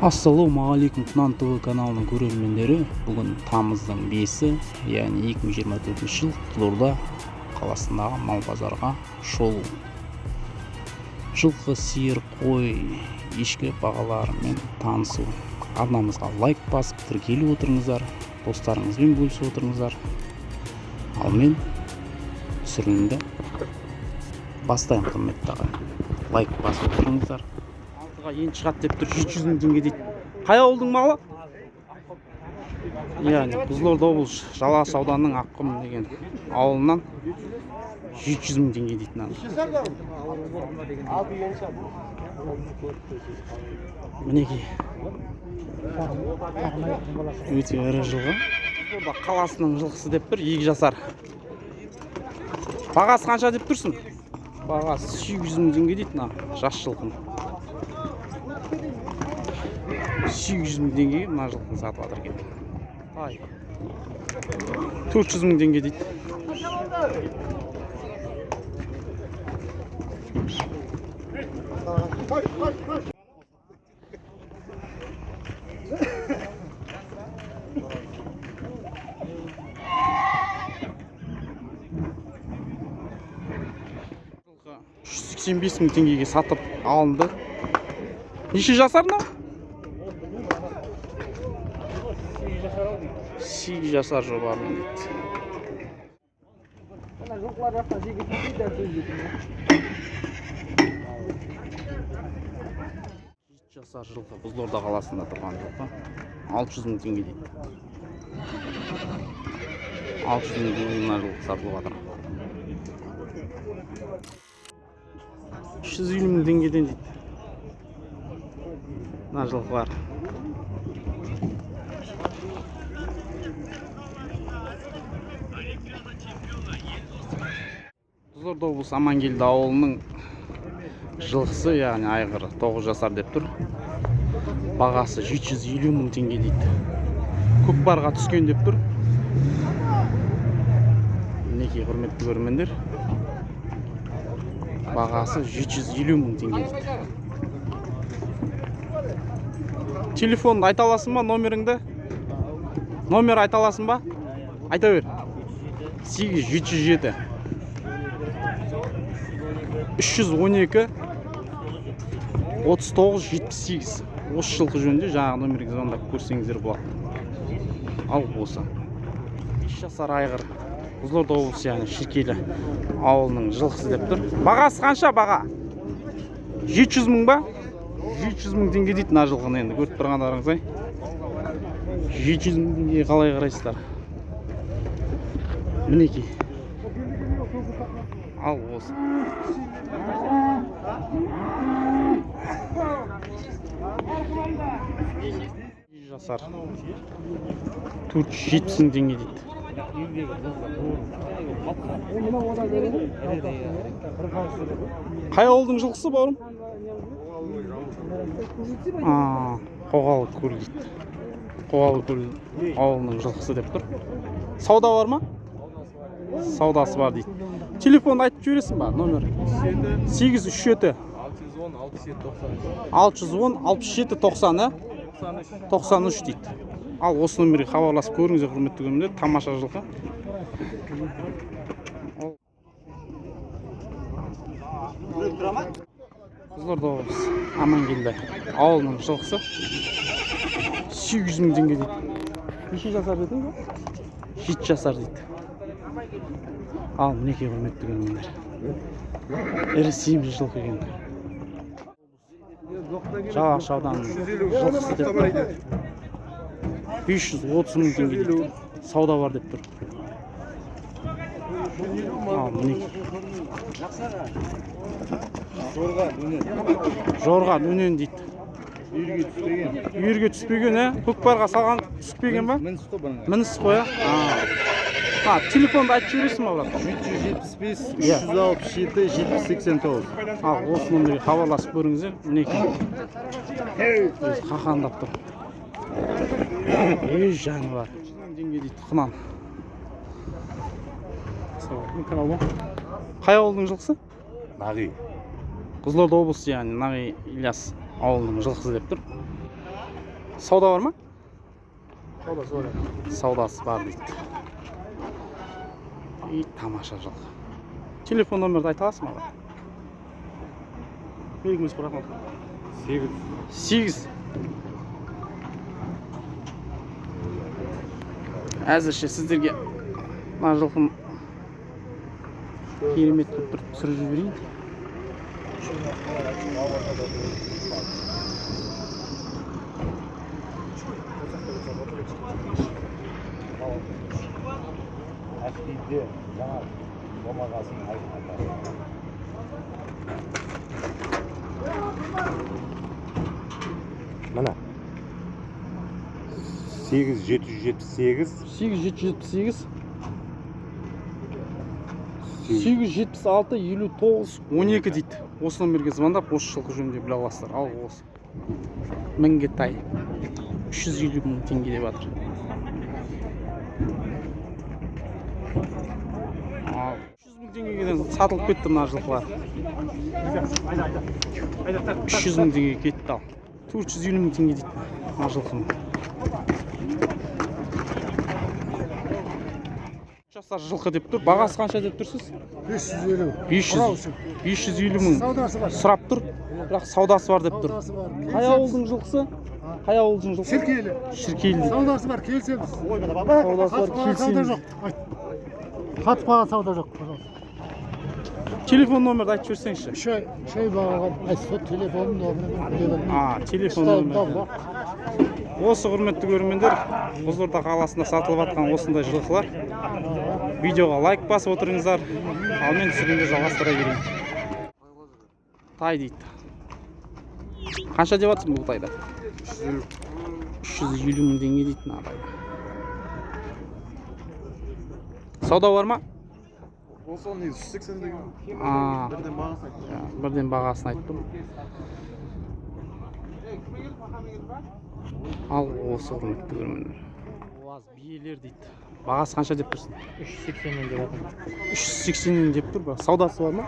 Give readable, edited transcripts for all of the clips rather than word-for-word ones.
Ассалаумағалейкум Құнан ТВ каналының көрермендері. Бүгін тамыздың 5-і, яғни 2024 жыл Қызылорда қаласындағы мал базарға шолу. Жылқы, сиыр, қой, ешкі бағаларымен танысу. Арнамызға лайк басып тіркеліп отырыңыздар, достарыңызбен бөлісіп отырыңыздар. Ал мен түсірілімді бастаймын, құрметті ағайын. Лайк басып отырыңыздар. Алтыға ен шығат деп тұр, 700 мың теңге дейді. Қай ауылдың малы? Яғни Қызылорда облысы Жалағаш ауданының Аққұм деген ауылынан 700 мың теңге дейді. Мінекей өте ірі жылғы. Қызылорда қаласының жылқысы деп тұр, 2 жасар. Бағасы қанша деп тұрсың? Бағасы 800 мың теңге дейді, жас жылқын. 800 мың теңгеге мына жылқыны сатып жатыр екен. 400 мың теңге дейді. Жылқы 185 мың теңгеге сатып алынды. Неше жасар мынау? 8 жасар жобармен дейді. Жасар жылқы Қызылорда қаласында тұрған жылқы 600 мың теңге дейді. 600 мың теңге мына жылқы сатылып жатыр. 350 мың теңгеден дейді. Мына жылқы бар. Қызылорда облысы Амангелді ауылының жылқысы, яғни айғыры 9 жасар деп тұр. Бағасы 750 мың теңге дейді. Көкпарға түскен деп тұр. Мінекей құрметті көрермендер. Бағасы 750 мың теңге дейді. Телефонды айта аласың ба, номеріңді? Номер айта аласың ба? Айта бер. 8707 312 39 78. Осы жылқы жөнінде жаңағы номерге звондап көрсеңіздер болады. Ал осы 5 жасар айғыр Қызылорда облысы, яғни Шіркейлі ауылының жылқысы деп тұр. Бағасы қанша баға? 700 мың ба? 700 мың теңге дейді мына жылқыны. Енді көріп тұрғандарыңыз ай. 700 мың теңгеге қалай қарайсыздар? Мінекей. Ал осы. Жасар 470 мың теңге дейді. Қай ауылдың жылқысы бауырым? Қоғалы көл дейді. Қоғалы көл ауылының жылқысы деп тұр. Сауда бар ма? Саудасы бар дейді. Телефонды айтып жібересің ба? Номер 837 610 67 90, 93 дейді. Ал осы номерге хабарласып көріңіздер, құрметті көрермендер. Тамаша жылқы. Қызылорда облысы Амангелді ауылының жылқысы 800 мың теңге дейді. Неше жасар дедің бе? 7 жасар дейді. Ал мінекей құрметті көрермендер. Ірі сиымды жылқы екен. Жалағаш ауданының жылқысы деп тұр. 530 мың теңге дейді. Сауда бар деп тұр. Ал мінекей. Жорға дөнен дейді. Үйірге түспеген, көкпарға салған түспеген ба? Мініс қой, телефонды айтып жібересің ба, брат? 375 367 789. Ал осы номерге хабарласып көріңіздер. Мінекей. Қақандап тұр. Жаны бар. Теңге дейді, Құнан. Қай ауылдың жылқысы? Нағи. Қызылорда облысы, яғни Нағи Ильяс ауылының жылқысы деп тұр. Сауда бар ма? Саудасы бар. Саудасы бар дейді. И тамаша жылқы. Телефон номерді айта аласың маған? Белгіміз бір ақыл. 8. Әзірше сіздерге мына жылқым керемет қылып тұрып түсіріп жіберейін. Mana 8778 8778 876 59 12 дейді. Осы номерге звондап, осы жылқы жөнінде біле аласыздар. Ал осы. Мінге тай. 350 мың теңге деп жатыр. Ал 300 мың теңгеден сатылып кетті мына жылқылар. 300 мың теңге кетті ал. 450 мың теңге дейді мына жылқының. Жасар жылқы деп тұр. Бағасы қанша деп тұрсыз? 550 мың. Сұрап тұр. Бірақ саудасы бар деп тұр. Қай ауылдың жылқысы? Қай ауылдың жылқысы? Шіркейлі. Шіркейлі. Саудасы бар, келсеміз. Саудасы бар, келсеміз. Қатпаған сауда жоқ. Телефон номерді айтып жіберсеңізші. Шай бағалған. Телефон номері. Телефон номері. Осы құрметті көрермендер, Қызылорда қаласында сатылып жатқан осындай жылқылар. Видеоға лайк басып отырыңыздар. Ал мен түсіргенде жалғастыра берейін. Тай дейді. Қанша деп жатсың бұл тайда? 350 мың теңге дейді мына тайда. Сауда бар ма? Осы 180 деген. Бірден бағасын айтып тұр. Ал осы құрметті көрермендер. Уаз биелер дейді. Бағасы қанша деп тұрсың? 380 деп жатыр. 380 деп тұр ба? Саудасы бар ма?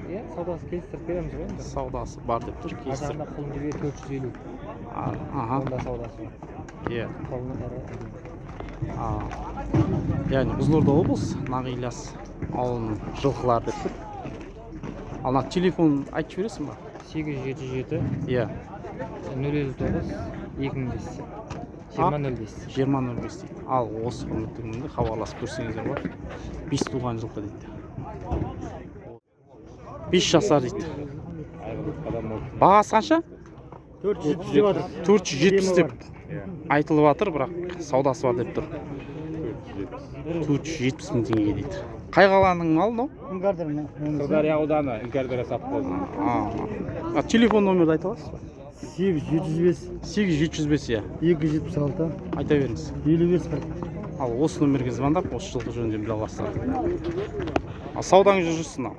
Иә, саудасы келістіріп береміз ғой енді. Саудасы бар деп тұр, келістіріп. Ажарда құлын жібе 450. Онда саудасы бар. Иә. Құлыны әрі. Яғни Қызылорда облысы, Нағилас ауылының жылқылары деп тұр. Ал телефон айтып жібересің ба? 877 Иә. 059 2005. 2005. 2005 дейді. Ал осы құрметті күнінде хабарласып көрсеңіздер бар. 5 туған жылқы дейді. 5 жасар дейді. Бағасы қанша? 470 деп жатыр. 470 деп айтылып жатыр, бірақ саудасы бар деп тұр. 470 мың теңге дейді. Қай қаланың малы мынау? Сырдария ауданы Іңкәрдара совхозы. Телефон номерді айта аласыз ба? 775 875 иә. 276 Айта беріңіз. 55 Ал осы номерге звондап, осы жылқы жөнінде біле аласыздар. Ал саудаңыз жүрсін ал.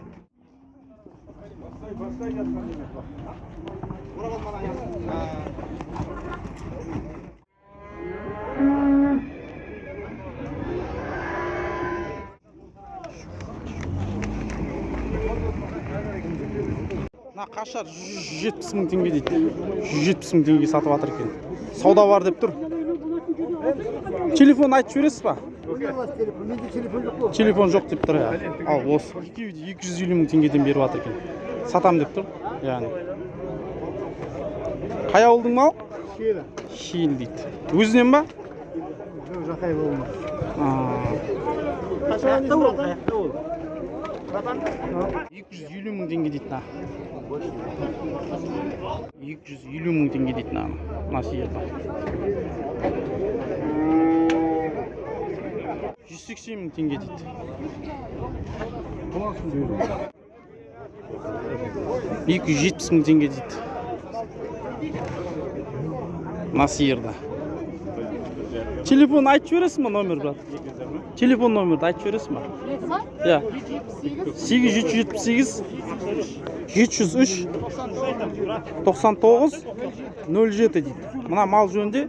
Мына қашар 170 мың теңге дейді. 170 мың теңге сатып жатыр екен. Сауда бар деп тұр. Телефон айтып жібересіз ба? Телефон жоқ деп тұр. Ал осы 250 мың теңгеден беріп жатыр екен. Сатам деп тұр. Яғни. Қай ауылдың мал? Шиел дейді. Өзінен ба? Жақай болмайды. 250 мың теңге дейді. 250 мың теңге дейді. Мына сиырда. 180 мың теңге дейді. 270 мың теңге дейді. Мына сиырда. Телефон айтып жібересің ба номер, брат? Телефон номерді айтып жібересің ба? Иә. 878 703 99 07 дейді. Мына мал жөнінде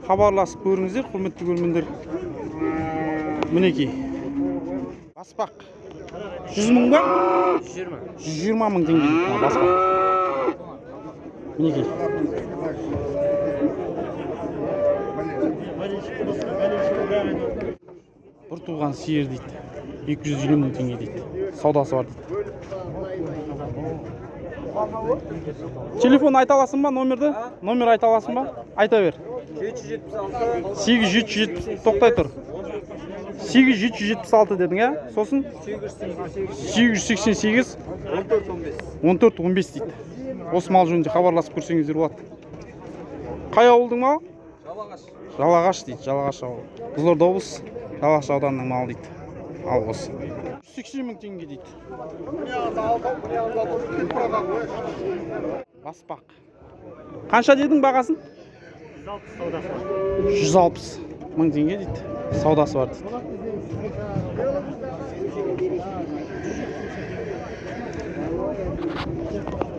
хабарласып көріңіздер, құрметті көрермендер. Мінекей. Баспақ. 100 мың ба? 120 мың теңге дейді баспақ. Мінекей. бір туған сиыр дейді. 250 мың теңге дейді. Саудасы бар дейді. Телефон айта аласың ба номерді? Номер айта аласың ба? Айта бер. 8770 тоқтай тұр. 8776 дедің, ә? Сосын 888 1415 дейді. Осы мал жөнінде хабарласып көрсеңіздер болады. Қай ауылдың мал? Жалағаш дейді. Жалағаш ауылы. Қызылорда облысы Жалағаш ауданының малы дейді. Ал осы. 180 мың теңге дейді. Баспақ. Қанша дедің бағасын? 160 мың теңге дейді. Саудасы бар дейді.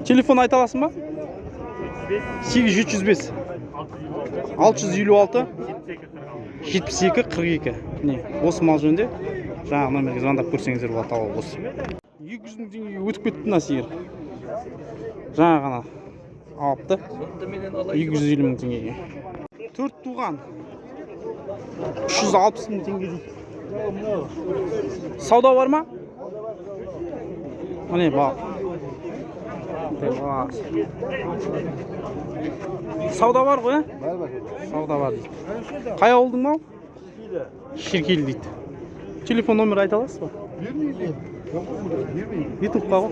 Телефон айта аласың ба? 8705 656 72 42. Міне, осы мал жөнінде жаңағы номерге звондап көрсеңіздер болады. Ал осы. 200 мың теңгеге өтіп кетті мына сиыр. Жаңа ғана алыпты. 250 мың теңгеге. 4 туған. 360 мың теңге дейді. Сауда бар ма? Міне бақ. Сауда бар ғой, ә? Сауда бар дейді. Қай ауылдың мал? Шеркелі дейді. Телефон номер айта аласыз ба? Ютубқа ғой?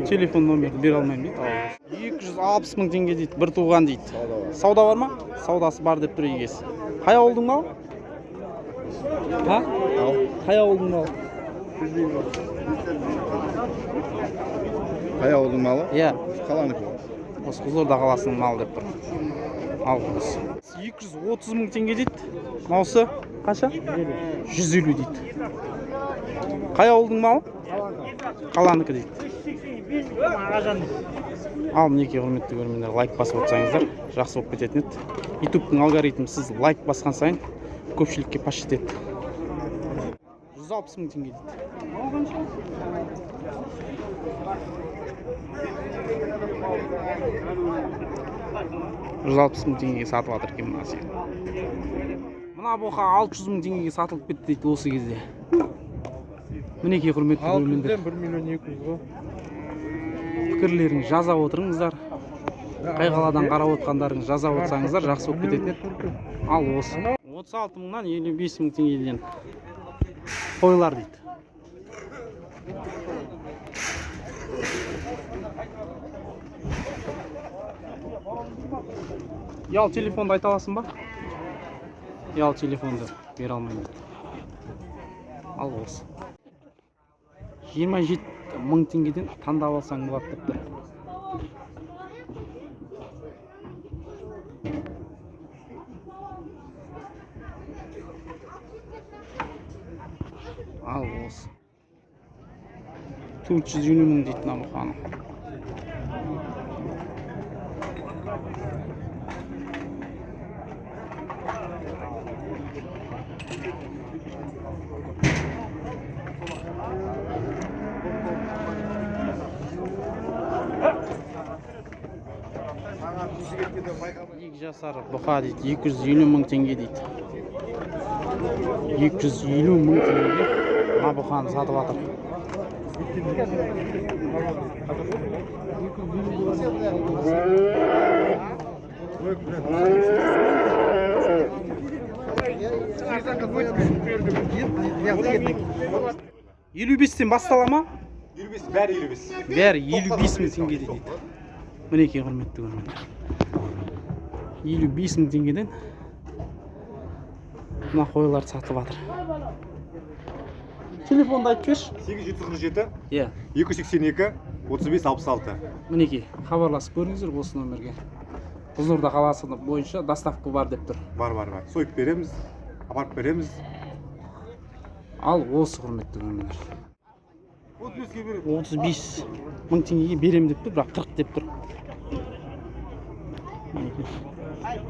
Телефон номерді бере алмаймын дейді. 260 мың теңге дейді. Бір туған дейді. Сауда бар ма? Саудасы бар деп тұр егесі. Қай ауылдың мал? Ха? Қай ауылдың мал? Қай ауылдың малы? Иә. Қаланыкі. Осы Қызылорда қаласының малы деп тұр. Ал осы. 230 мың теңге дейді. Маусы қанша? 150 дейді. Қай ауылдың малы? Қаланыкі дейді. Ал мінеки құрметті көрермендер, лайк басып отырсаңыздар, жақсы болып кететін еді. Ютубтың алгоритмі сіз лайк басқан сайын көпшілікке паш етеді. 160 мың теңге дейді. 160 мың теңгеге сатып жатыр екен мына сиыр. Мына боқа 600 мың теңгеге сатылып кетті дейді осы кезде. Мінекей құрметті көрермендер. 1 миллион 200 ғой. Пікірлерін жаза отырыңыздар. Қай қаладан қарап отқандарың жаза отырсаңыздар жақсы болып кететін еді. Ал осы. 36 мыңнан 55 мың теңгеден қойлар дейді. Ял телефонды айта аласың ба? Ял телефонды бере алмаймын дейді. Ал осы. 27 мың теңгеден таңдап алсаң болады деп тұр. Ал осы. 450 мың дейді мына бұқаны. Екі жасар бұқа дейді, 250 мың теңге дейді. 250 мың теңгеге мына бұқаны сатып жатыр. Елу бестен бастала ма? 25, бәрі 25. Бәрі 55 мың теңгеде дейді. Мінекей құрметті көрермендер. 55 мың теңгеден мына қойларды сатып жатыр. Телефонды айтып берші. 8747 Иә. 282 35 66. Мінекей хабарласып көріңіздер осы номерге. Қызылорда қаласы бойынша доставка бар деп тұр. Бар. Сойып береміз, апарып береміз. Ал осы құрметті көрермендер. 35-ке береміз. 35 мың теңгеге берем деп тұр, бірақ 40 деп тұр.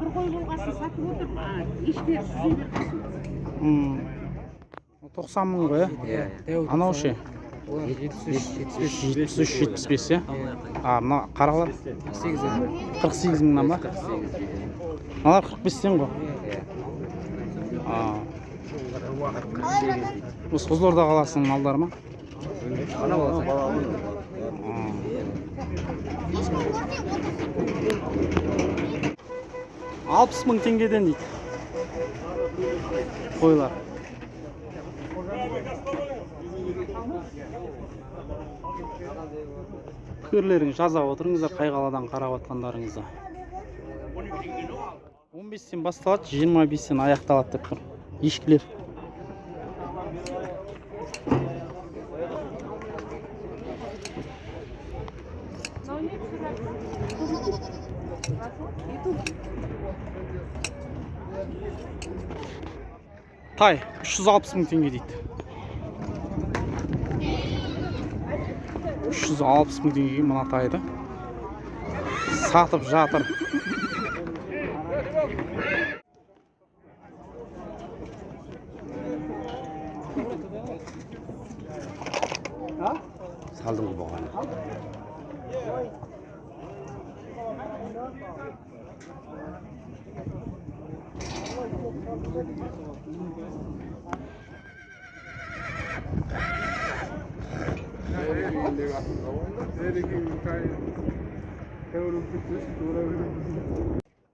Bir koy bolğaсын satып отыр. Ешбір сүзіп 90 мың ғой, ә? Анау ше. 73-75 иә? Мына қаралар 48 мыңнан ба? Мыналар 45-тен ғой. Осы Қызылорда қаласының малдары ма? Ана болса. 60 мың теңгеден дейді. Қойлар. Пікірлеріңізді жаза отырыңыздар, қай қаладан қарап отқандарыңызды. 15-тен басталады, 25-тен аяқталады деп тұр. Ешкілер. Тай 360 мың теңге дейді. 360 мың теңгеге мына тайды сатып жатыр. Салдың болған.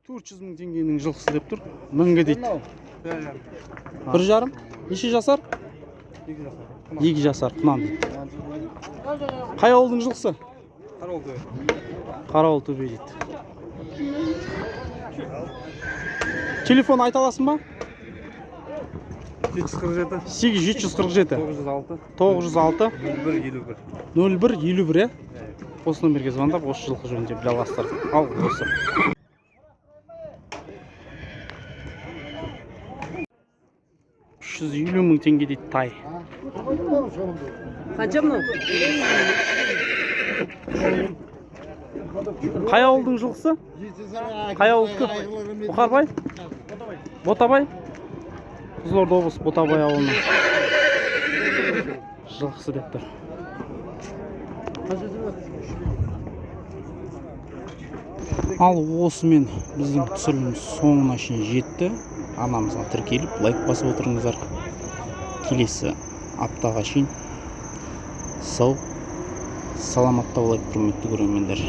$400 мың теңгенің жылқысы деп тұр. Мыңға дейді. 1,5. Неше жасар? 2 жасар. Құнан дейді. Қай ауылдың жылқысы? Қарауыл төбе дейді. Телефон айта аласың ба? 747 906 0151 осы номерге звондап осы жылқы жөнінде біле аласыздар. Ал осы. $350 мың теңге дейді тай. Қанша мынау? Қай ауылдың жылқысы? Қай ауылдікі? Бұқарбай? Ботабай? Қызылорда облысы Ботабай ауылының жылқысы деп тұр. Ал осымен біздің түсіріліміз соңына шейін жетті. Арнамызға тіркеліп, лайк басып отырыңыздар. Келесі аптаға шейін сау, саламатта болайық, құрметті көрермендер.